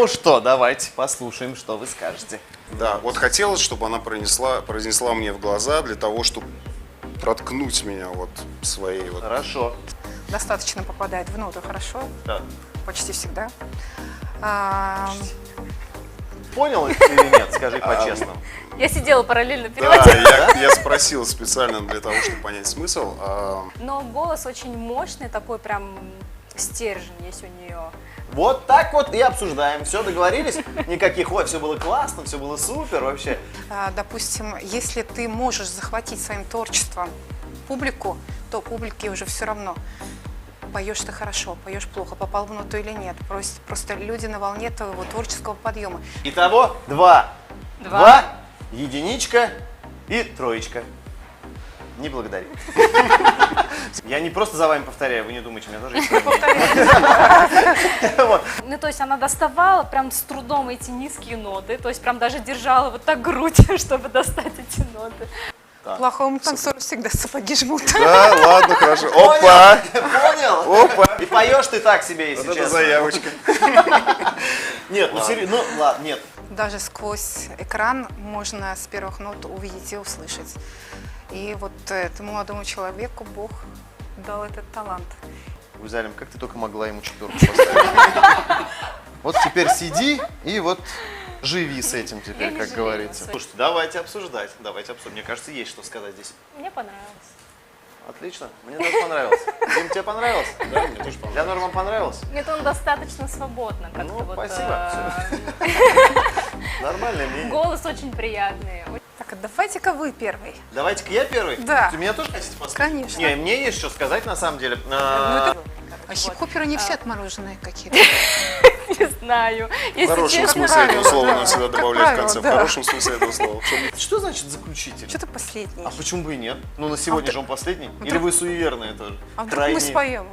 Ну что, давайте послушаем, что вы скажете. Да, вот хотелось, чтобы она произнесла мне в глаза для того, чтобы проткнуть меня вот своей вот. Хорошо. Достаточно попадает в ноту хорошо, Да. почти всегда. Понял или нет? Скажи по-честному. Я сидела параллельно Да, переводила. я спросил специально для того, чтобы понять смысл. Но голос очень мощный, такой прям стержень есть у нее. Вот так вот и обсуждаем. Все, договорились? Никаких, ой, все было классно, все было супер вообще. Допустим, если ты можешь захватить своим творчеством публику, то публике уже все равно, поешь ты хорошо, поешь плохо, попал в ноту или нет. Просто люди на волне твоего творческого подъема. Итого 2. 2, единичка и троечка. Не благодарю. Я не просто за вами повторяю, вы не думайте, у меня тоже есть Вот. Ну, то есть она доставала прям с трудом эти низкие ноты, то есть прям даже держала вот так грудь, чтобы достать эти ноты. Плохому танцору всегда сапоги жмут. Да, ладно, хорошо. Опа! Понял? Опа! И поешь ты так себе, если Вот это честно. заявочка. Нет, ну серьезно, ну ладно, нет. Даже сквозь экран можно с первых нот увидеть и услышать. И вот этому молодому человеку Бог дал этот талант. Гузалим, как ты только могла ему четверку поставить? Вот теперь сиди и вот живи с этим Я теперь, не как жалею говорится. своих. Слушайте, давайте обсуждать, давайте обсудим. Мне кажется, есть что сказать здесь. Мне понравилось. Отлично, мне даже понравилось. Дим, тебе понравилось? Да, мне тоже понравилось. Леонор, вам понравилось? Это он достаточно свободно как-то Ну, вот. спасибо. Нормальное мнение. Голос очень приятный. Так, а давайте-ка вы первый. Давайте-ка я первый. Да. Ты меня тоже хотите послушать? Конечно. Не, мне есть что сказать на самом деле. А хип-хоперы не все отмороженные какие-то. Не знаю. В Если хорошем честно, смысле этого правило, слова да. надо всегда Как добавлять в правило, конце. В да. хорошем смысле этого слова. Что значит заключитель? Что-то последний. А почему бы и нет? Ну, на сегодня же он последний. Или вдруг- вы суеверные тоже? А вдруг мы Крайние? споем?